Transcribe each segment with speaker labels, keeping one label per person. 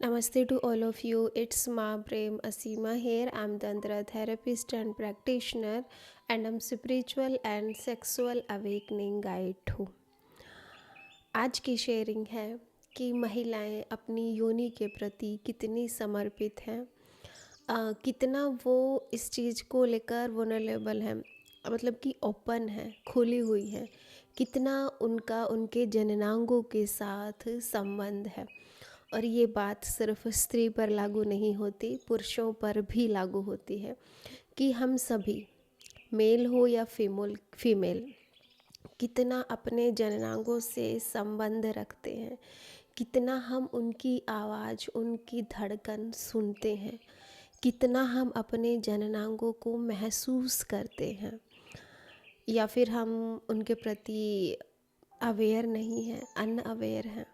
Speaker 1: Namaste to all of you. It's Ma Prem Asima here. I'm Tantra therapist and practitioner, and I'm spiritual and sexual awakening guide too. आज की sharing है कि महिलाएं अपनी योनि के प्रति कितनी समर्पित हैं, कितना वो इस चीज़ को लेकर वनरेबल है, मतलब कि ओपन है, खुली हुई है, कितना उनका उनके जननांगों के साथ संबंध है। और ये बात सिर्फ स्त्री पर लागू नहीं होती, पुरुषों पर भी लागू होती है कि हम सभी, मेल हो या फीमेल, कितना अपने जननांगों से संबंध रखते हैं, कितना हम उनकी आवाज़, उनकी धड़कन सुनते हैं, कितना हम अपने जननांगों को महसूस करते हैं, या फिर हम उनके प्रति अवेयर नहीं हैं, अनअवेयर हैं।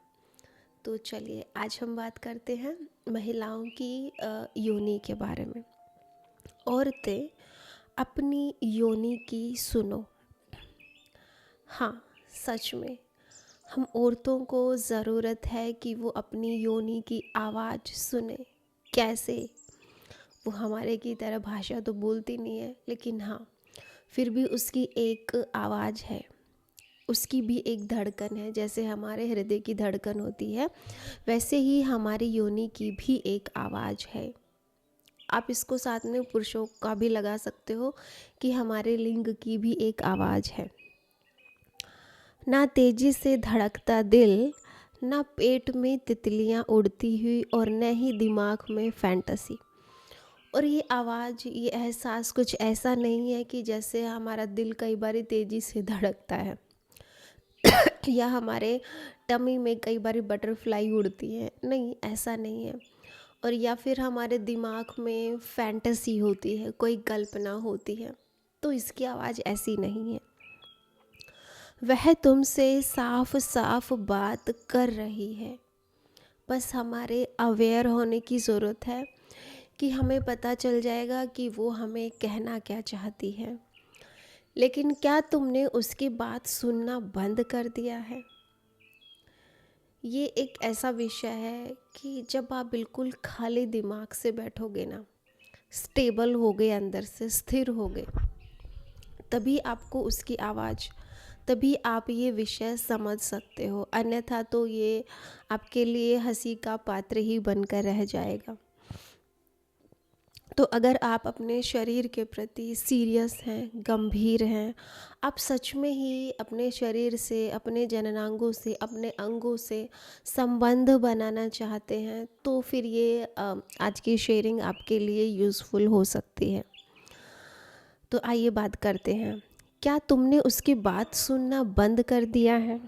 Speaker 1: तो चलिए आज हम बात करते हैं महिलाओं की योनि के बारे में। औरतें अपनी योनि की सुनो। हाँ, सच में हम औरतों को ज़रूरत है कि वो अपनी योनि की आवाज़ सुने। कैसे? वो हमारे की तरह भाषा तो बोलती नहीं है, लेकिन हाँ, फिर भी उसकी एक आवाज़ है, उसकी भी एक धड़कन है। जैसे हमारे हृदय की धड़कन होती है, वैसे ही हमारी योनि की भी एक आवाज़ है। आप इसको साथ में पुरुषों का भी लगा सकते हो कि हमारे लिंग की भी एक आवाज़ है। ना तेजी से धड़कता दिल, ना पेट में तितलियां उड़ती हुई, और न ही दिमाग में फैंटेसी। और ये आवाज़, ये एहसास कुछ ऐसा नहीं है कि जैसे हमारा दिल कई बार तेज़ी से धड़कता है या हमारे टमी में कई बार बटरफ्लाई उड़ती है। नहीं, ऐसा नहीं है। और या फिर हमारे दिमाग में फैंटेसी होती है, कोई कल्पना होती है। तो इसकी आवाज़ ऐसी नहीं है। वह तुमसे साफ साफ बात कर रही है। बस हमारे अवेयर होने की ज़रूरत है कि हमें पता चल जाएगा कि वो हमें कहना क्या चाहती है। लेकिन क्या तुमने उसकी बात सुनना बंद कर दिया है? ये एक ऐसा विषय है कि जब आप बिल्कुल खाली दिमाग से बैठोगे ना, स्टेबल हो गए, अंदर से स्थिर हो गए, तभी आपको उसकी आवाज़, तभी आप ये विषय समझ सकते हो। अन्यथा तो ये आपके लिए हंसी का पात्र ही बनकर रह जाएगा। तो अगर आप अपने शरीर के प्रति सीरियस हैं, गंभीर हैं, आप सच में ही अपने शरीर से, अपने जननांगों से, अपने अंगों से संबंध बनाना चाहते हैं, तो फिर ये आज की शेयरिंग आपके लिए यूज़फुल हो सकती है। तो आइए बात करते हैं। क्या तुमने उसकी बात सुनना बंद कर दिया है?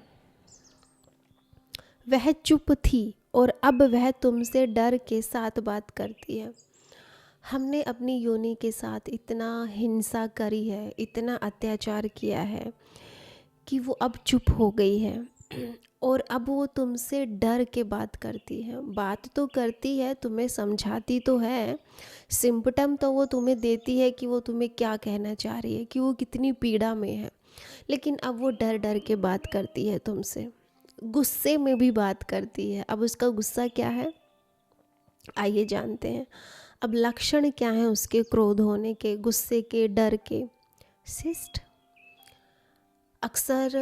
Speaker 1: वह चुप थी और अब वह तुमसे डर के साथ बात करती है। हमने अपनी योनि के साथ इतना हिंसा करी है, इतना अत्याचार किया है कि वो अब चुप हो गई है और अब वो तुमसे डर के बात करती है। बात तो करती है, तुम्हें समझाती तो है, सिम्पटम तो वो तुम्हें देती है कि वो तुम्हें क्या कहना चाह रही है, कि वो कितनी पीड़ा में है। लेकिन अब वो डर डर के बात करती है तुमसे, गुस्से में भी बात करती है। अब उसका गुस्सा क्या है, आइए जानते हैं। अब लक्षण क्या है उसके क्रोध होने के, गुस्से के, डर के? सिस्ट। अक्सर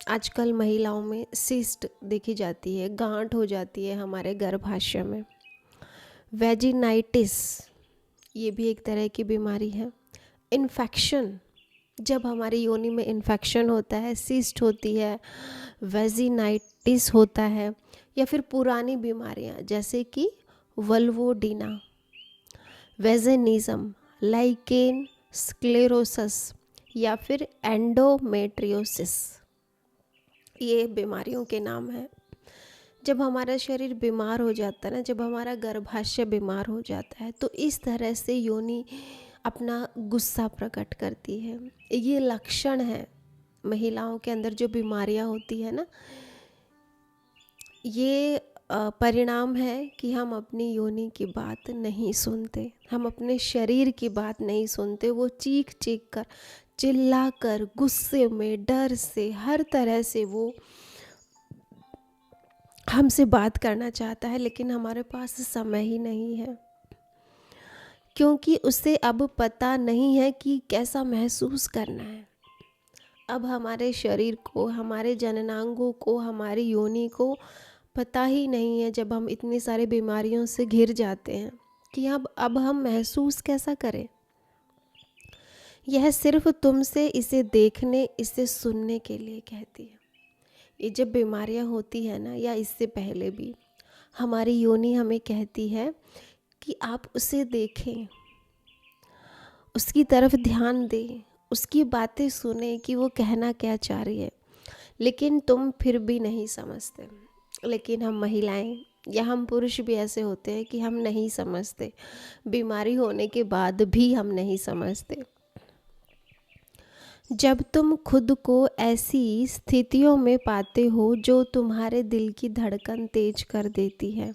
Speaker 1: आजकल महिलाओं में सिस्ट देखी जाती है, गांठ हो जाती है हमारे गर्भाशय में। वेजिनाइटिस, ये भी एक तरह की बीमारी है। इन्फेक्शन, जब हमारी योनि में इन्फेक्शन होता है, सिस्ट होती है, वेजिनाइटिस होता है। या फिर पुरानी बीमारियां जैसे कि वल्वोडीना, वेजेनिज्म, लाइकेन स्क्लेरोसिस या फिर एंडोमेट्रियोसिस, ये बीमारियों के नाम हैं। जब हमारा शरीर बीमार हो जाता है ना, जब हमारा गर्भाशय बीमार हो जाता है, तो इस तरह से योनि अपना गुस्सा प्रकट करती है। ये लक्षण है महिलाओं के अंदर जो बीमारियां होती है ना, ये परिणाम है कि हम अपनी योनि की बात नहीं सुनते, हम अपने शरीर की बात नहीं सुनते। वो चीख चीख कर, चिल्ला कर, गुस्से में, डर से, हर तरह से वो हमसे बात करना चाहता है, लेकिन हमारे पास समय ही नहीं है, क्योंकि उसे अब पता नहीं है कि कैसा महसूस करना है। अब हमारे शरीर को, हमारे जननांगों को, हमारी योनि को पता ही नहीं है, जब हम इतनी सारी बीमारियों से घिर जाते हैं, कि अब हम महसूस कैसा करें। यह सिर्फ तुमसे इसे देखने, इसे सुनने के लिए कहती है। ये जब बीमारियां होती है ना, या इससे पहले भी, हमारी योनि हमें कहती है कि आप उसे देखें, उसकी तरफ ध्यान दें, उसकी बातें सुने कि वो कहना क्या चाह रही है। लेकिन तुम फिर भी नहीं समझते। लेकिन हम महिलाएं या हम पुरुष भी ऐसे होते हैं कि हम नहीं समझते, बीमारी होने के बाद भी हम नहीं समझते। जब तुम खुद को ऐसी स्थितियों में पाते हो जो तुम्हारे दिल की धड़कन तेज कर देती है,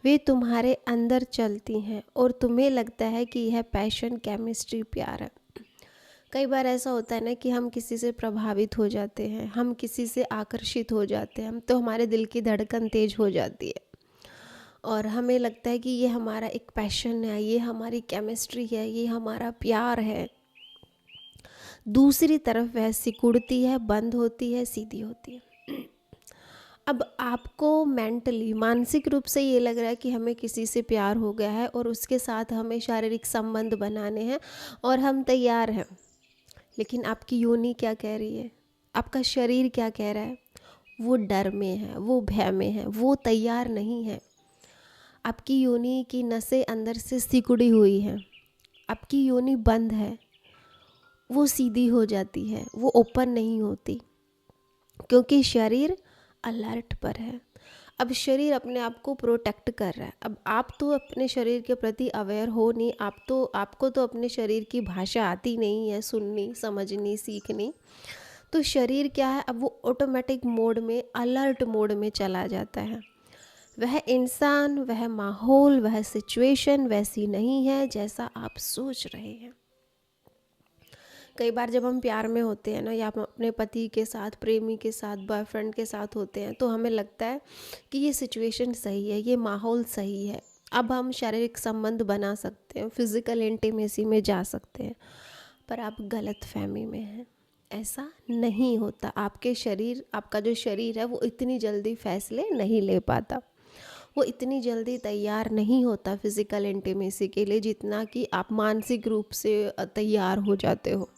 Speaker 1: वे तुम्हारे अंदर चलती हैं और तुम्हें लगता है कि यह पैशन, केमिस्ट्री, प्यार है। कई बार ऐसा होता है ना कि हम किसी से प्रभावित हो जाते हैं, हम किसी से आकर्षित हो जाते हैं, तो हमारे दिल की धड़कन तेज हो जाती है और हमें लगता है कि ये हमारा एक पैशन है, ये हमारी केमिस्ट्री है, ये हमारा प्यार है। दूसरी तरफ वह सिकुड़ती है, बंद होती है, सीधी होती है। अब आपको मेंटली, मानसिक रूप से ये लग रहा है कि हमें किसी से प्यार हो गया है और उसके साथ हमें शारीरिक संबंध बनाने हैं और हम तैयार हैं। लेकिन आपकी योनि क्या कह रही है, आपका शरीर क्या कह रहा है? वो डर में है, वो भय में है, वो तैयार नहीं है। आपकी योनि की नसें अंदर से सिकुड़ी हुई हैं, आपकी योनि बंद है, वो सीधी हो जाती है, वो ओपन नहीं होती, क्योंकि शरीर अलर्ट पर है। अब शरीर अपने आप को प्रोटेक्ट कर रहा है। अब आप तो अपने शरीर के प्रति अवेयर हो नहीं, आपको तो अपने शरीर की भाषा आती नहीं है, सुननी, समझनी, सीखनी। तो शरीर क्या है, अब वो ऑटोमेटिक मोड में, अलर्ट मोड में चला जाता है। वह इंसान, वह माहौल, वह सिचुएशन वैसी नहीं है जैसा आप सोच रहे हैं। कई बार जब हम प्यार में होते हैं ना, या हम अपने पति के साथ, प्रेमी के साथ, बॉयफ्रेंड के साथ होते हैं, तो हमें लगता है कि ये सिचुएशन सही है, ये माहौल सही है, अब हम शारीरिक संबंध बना सकते हैं, फिज़िकल इंटीमेसी में जा सकते हैं। पर आप गलत फहमी में हैं, ऐसा नहीं होता। आपका जो शरीर है वो इतनी जल्दी फैसले नहीं ले पाता, वो इतनी जल्दी तैयार नहीं होता फिज़िकल इंटीमेसी के लिए, जितना कि आप मानसिक रूप से तैयार हो जाते हो।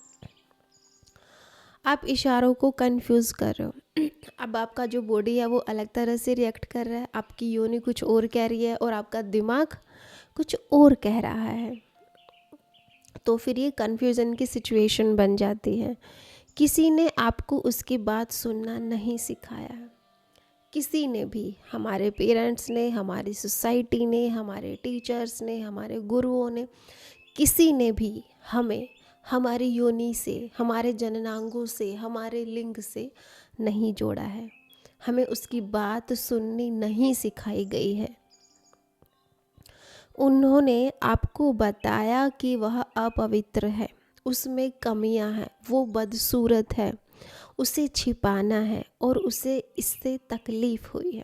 Speaker 1: आप इशारों को कंफ्यूज कर रहे हो। अब आपका जो बॉडी है वो अलग तरह से रिएक्ट कर रहा है, आपकी योनि कुछ और कह रही है और आपका दिमाग कुछ और कह रहा है। तो फिर ये कन्फ्यूज़न की सिचुएशन बन जाती है। किसी ने आपको उसकी बात सुनना नहीं सिखाया है, किसी ने भी, हमारे पेरेंट्स ने, हमारी सोसाइटी ने, हमारे टीचर्स ने, हमारे गुरुओं ने, किसी ने भी हमें हमारी योनि से, हमारे जननांगों से, हमारे लिंग से नहीं जोड़ा है। हमें उसकी बात सुननी नहीं सिखाई गई है। उन्होंने आपको बताया कि वह अपवित्र है, उसमें कमियां हैं, वो बदसूरत है, उसे छिपाना है और उसे इससे तकलीफ़ हुई है।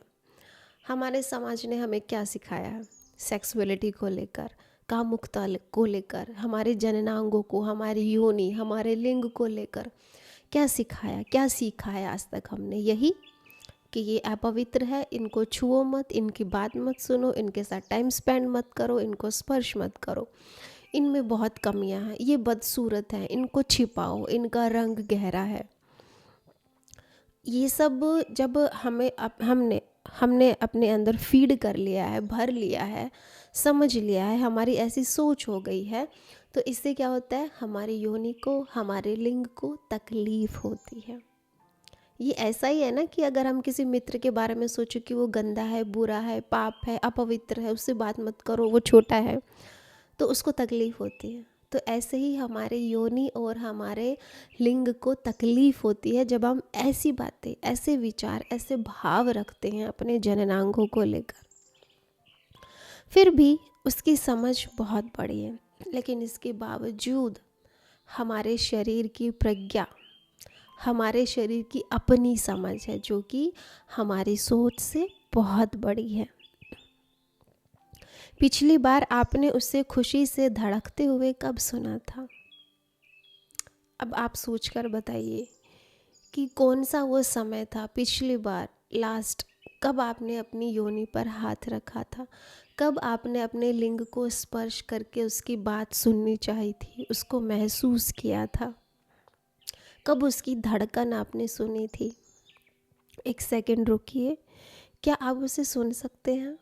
Speaker 1: हमारे समाज ने हमें क्या सिखाया है सेक्सुअलिटी को लेकर, कामुकता को लेकर, हमारे जननांगों को, हमारी योनि, हमारे लिंग को लेकर क्या सिखाया, क्या सीखा है आज तक हमने? यही कि ये अपवित्र है, इनको छुओ मत, इनकी बात मत सुनो, इनके साथ टाइम स्पेंड मत करो, इनको स्पर्श मत करो, इनमें बहुत कमियां हैं, ये बदसूरत हैं, इनको छिपाओ, इनका रंग गहरा है। ये सब जब हमने अपने अंदर फीड कर लिया है, भर लिया है, समझ लिया है, हमारी ऐसी सोच हो गई है, तो इससे क्या होता है, हमारी योनि को, हमारे लिंग को तकलीफ़ होती है। ये ऐसा ही है ना कि अगर हम किसी मित्र के बारे में सोचो कि वो गंदा है, बुरा है, पाप है, अपवित्र है, उससे बात मत करो, वो छोटा है, तो उसको तकलीफ़ होती है। तो ऐसे ही हमारे योनि और हमारे लिंग को तकलीफ़ होती है जब हम ऐसी बातें, ऐसे विचार, ऐसे भाव रखते हैं अपने जननांगों को लेकर। फिर भी उसकी समझ बहुत बड़ी है, लेकिन इसके बावजूद हमारे शरीर की प्रज्ञा, हमारे शरीर की अपनी समझ है जो कि हमारी सोच से बहुत बड़ी है। पिछली बार आपने उसे खुशी से धड़कते हुए कब सुना था? अब आप सोचकर बताइए कि कौन सा वो समय था, पिछली बार लास्ट कब आपने अपनी योनि पर हाथ रखा था, कब आपने अपने लिंग को स्पर्श करके उसकी बात सुननी चाहिए थी, उसको महसूस किया था, कब उसकी धड़कन आपने सुनी थी। एक सेकंड रुकिए, क्या आप उसे सुन सकते हैं?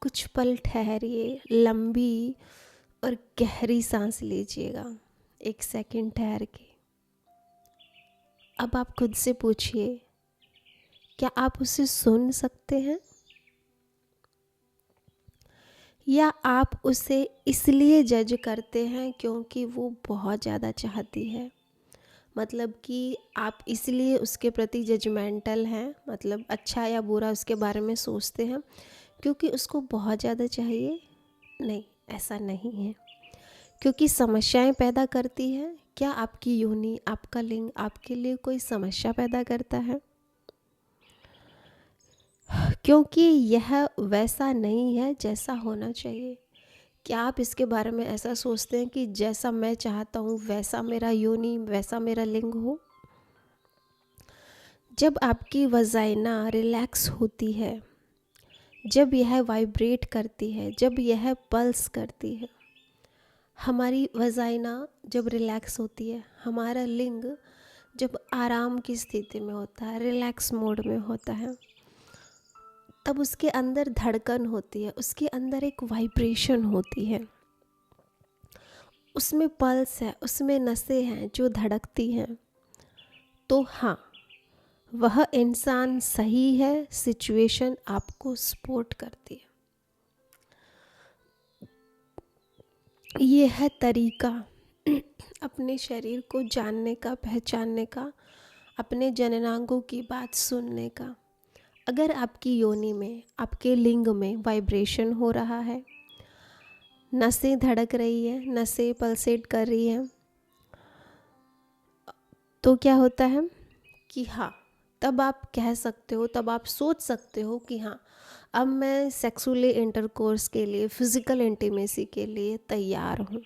Speaker 1: कुछ पल ठहरिए, लंबी और गहरी सांस लीजिएगा। एक सेकंड ठहर के अब आप खुद से पूछिए, क्या आप उसे सुन सकते हैं, या आप उसे इसलिए जज करते हैं क्योंकि वो बहुत ज़्यादा चाहती है? मतलब कि आप इसलिए उसके प्रति जजमेंटल हैं, मतलब अच्छा या बुरा उसके बारे में सोचते हैं क्योंकि उसको बहुत ज़्यादा चाहिए? नहीं, ऐसा नहीं है। क्योंकि समस्याएं पैदा करती है। क्या आपकी योनि, आपका लिंग आपके लिए कोई समस्या पैदा करता है? क्योंकि यह वैसा नहीं है जैसा होना चाहिए। क्या आप इसके बारे में ऐसा सोचते हैं कि जैसा मैं चाहता हूँ वैसा मेरा योनि, वैसा मेरा लिंग हो? जब आपकी वजाइना रिलैक्स होती है, जब यह वाइब्रेट करती है, जब यह पल्स करती है, हमारी वजाइना जब रिलैक्स होती है, हमारा लिंग जब आराम की स्थिति में होता है, रिलैक्स मोड में होता है, तब उसके अंदर धड़कन होती है, उसके अंदर एक वाइब्रेशन होती है, उसमें पल्स है, उसमें नसें हैं जो धड़कती हैं। तो हाँ, वह इंसान सही है, सिचुएशन आपको सपोर्ट करती है। ये है तरीका अपने शरीर को जानने का, पहचानने का, अपने जननांगों की बात सुनने का। अगर आपकी योनि में, आपके लिंग में वाइब्रेशन हो रहा है, नसें धड़क रही है, नसें पल्सेट कर रही हैं, तो क्या होता है कि हाँ, तब आप कह सकते हो, तब आप सोच सकते हो कि हाँ, अब मैं सेक्सुअली इंटरकोर्स के लिए, फिज़िकल इंटीमेसी के लिए तैयार हूँ।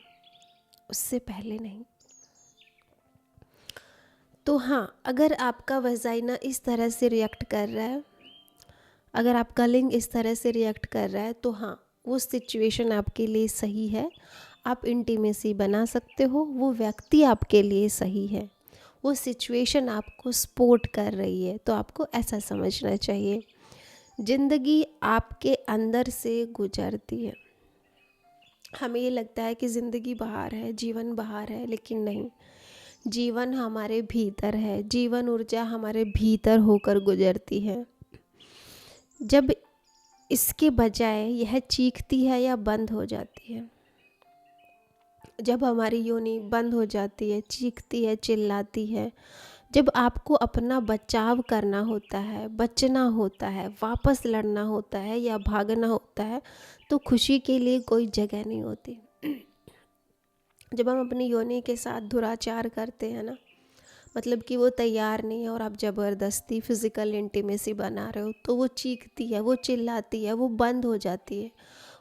Speaker 1: उससे पहले नहीं। तो हाँ, अगर आपका वजाइना इस तरह से रिएक्ट कर रहा है, अगर आपका लिंग इस तरह से रिएक्ट कर रहा है, तो हाँ, वो सिचुएशन आपके लिए सही है। आप इंटीमेसी बना सकते हो, वो व्यक्ति आपके लिए सही है, वो सिचुएशन आपको सपोर्ट कर रही है। तो आपको ऐसा समझना चाहिए। ज़िंदगी आपके अंदर से गुजरती है। हमें ये लगता है कि ज़िंदगी बाहर है, जीवन बाहर है, लेकिन नहीं, जीवन हमारे भीतर है। जीवन ऊर्जा हमारे भीतर होकर गुजरती है। जब इसके बजाय यह चीखती है या बंद हो जाती है, जब हमारी योनि बंद हो जाती है, चीखती है, चिल्लाती है, जब आपको अपना बचाव करना होता है, बचना होता है, वापस लड़ना होता है या भागना होता है, तो खुशी के लिए कोई जगह नहीं होती। जब हम अपनी योनि के साथ दुराचार करते हैं ना, मतलब कि वो तैयार नहीं है और आप ज़बरदस्ती फ़िज़िकल इंटीमेसी बना रहे हो, तो वो चीखती है, वो चिल्लाती है, वो बंद हो जाती है,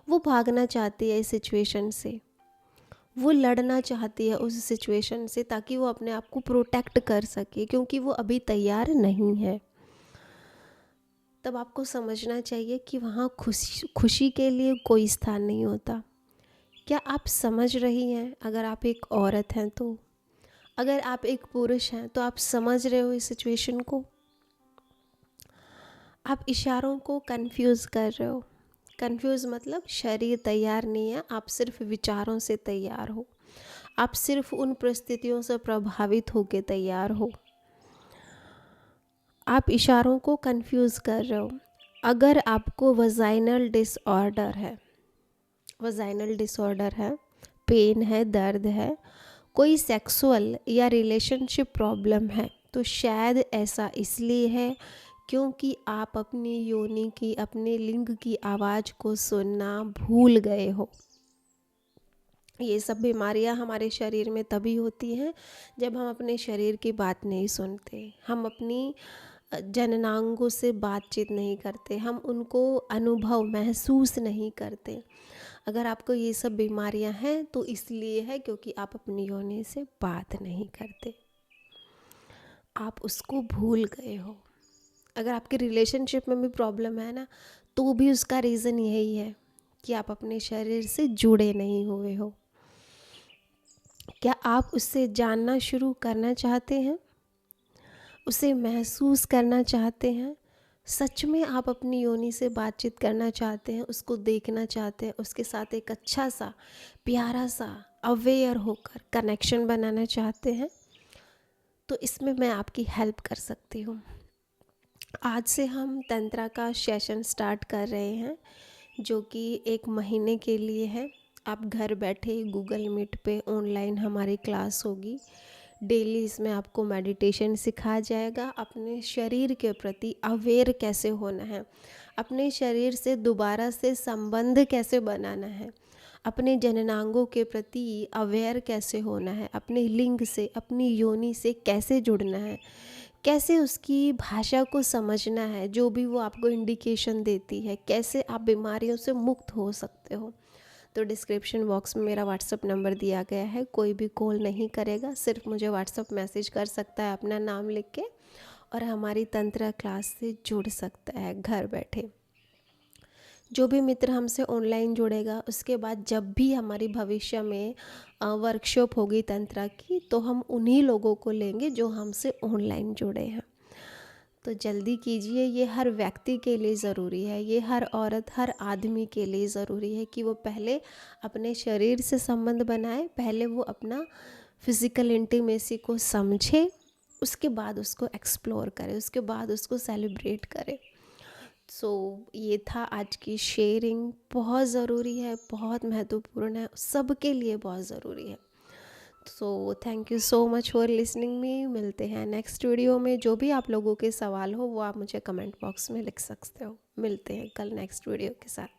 Speaker 1: वो भागना चाहती है इस सिचुएशन से, वो लड़ना चाहती है उस सिचुएशन से, ताकि वो अपने आप को प्रोटेक्ट कर सके, क्योंकि वो अभी तैयार नहीं है। तब आपको समझना चाहिए कि वहाँ खुशी के लिए कोई स्थान नहीं होता। क्या आप समझ रही हैं? अगर आप एक औरत हैं तो, अगर आप एक पुरुष हैं तो आप समझ रहे हो इस सिचुएशन को? आप इशारों को कंफ्यूज कर रहे हो। कंफ्यूज मतलब शरीर तैयार नहीं है, आप सिर्फ विचारों से तैयार हो, आप सिर्फ उन परिस्थितियों से प्रभावित होकर तैयार हो। आप इशारों को कंफ्यूज कर रहे हो। अगर आपको वजाइनल डिसऑर्डर है, पेन है, दर्द है, कोई सेक्सुअल या रिलेशनशिप प्रॉब्लम है, तो शायद ऐसा इसलिए है क्योंकि आप अपनी योनि की, अपने लिंग की आवाज़ को सुनना भूल गए हो। ये सब बीमारियां हमारे शरीर में तभी होती हैं जब हम अपने शरीर की बात नहीं सुनते, हम अपनी जननांगों से बातचीत नहीं करते, हम उनको अनुभव महसूस नहीं करते। अगर आपको ये सब बीमारियां हैं तो इसलिए है क्योंकि आप अपनी योनि से बात नहीं करते, आप उसको भूल गए हो। अगर आपके रिलेशनशिप में भी प्रॉब्लम है ना, तो भी उसका रीज़न यही है कि आप अपने शरीर से जुड़े नहीं हुए हो। क्या आप उससे जानना शुरू करना चाहते हैं, उसे महसूस करना चाहते हैं? सच में आप अपनी योनि से बातचीत करना चाहते हैं, उसको देखना चाहते हैं, उसके साथ एक अच्छा सा प्यारा सा अवेयर होकर कनेक्शन बनाना चाहते हैं? तो इसमें मैं आपकी हेल्प कर सकती हूँ। आज से हम तंत्रा का सेशन स्टार्ट कर रहे हैं, जो कि 1 महीने के लिए है। आप घर बैठे गूगल मीट पे ऑनलाइन हमारी क्लास होगी। डेली इसमें आपको मेडिटेशन सिखाया जाएगा, अपने शरीर के प्रति अवेयर कैसे होना है, अपने शरीर से दोबारा से संबंध कैसे बनाना है, अपने जननांगों के प्रति अवेयर कैसे होना है, अपने लिंग से, अपनी योनि से कैसे जुड़ना है, कैसे उसकी भाषा को समझना है, जो भी वो आपको इंडिकेशन देती है, कैसे आप बीमारियों से मुक्त हो सकते हो। तो डिस्क्रिप्शन बॉक्स में मेरा व्हाट्सअप नंबर दिया गया है, कोई भी कॉल नहीं करेगा, सिर्फ मुझे व्हाट्सअप मैसेज कर सकता है अपना नाम लिख के, और हमारी तंत्र क्लास से जुड़ सकता है घर बैठे। जो भी मित्र हमसे ऑनलाइन जुड़ेगा, उसके बाद जब भी हमारी भविष्य में वर्कशॉप होगी तंत्रा की, तो हम उन्हीं लोगों को लेंगे जो हमसे ऑनलाइन जुड़े हैं। तो जल्दी कीजिए, ये हर व्यक्ति के लिए ज़रूरी है, ये हर औरत, हर आदमी के लिए ज़रूरी है कि वो पहले अपने शरीर से संबंध बनाए, पहले वो अपना फिज़िकल इंटीमेसी को समझे, उसके बाद उसको एक्सप्लोर करे, उसके बाद उसको सेलिब्रेट करे। सो ये था आज की शेयरिंग। बहुत ज़रूरी है, बहुत महत्वपूर्ण है, सबके लिए बहुत ज़रूरी है। So thank you so much for listening me. मिलते हैं नेक्स्ट वीडियो में। जो भी आप लोगों के सवाल हो वो आप मुझे कमेंट बॉक्स में लिख सकते हो। मिलते हैं कल नेक्स्ट वीडियो के साथ।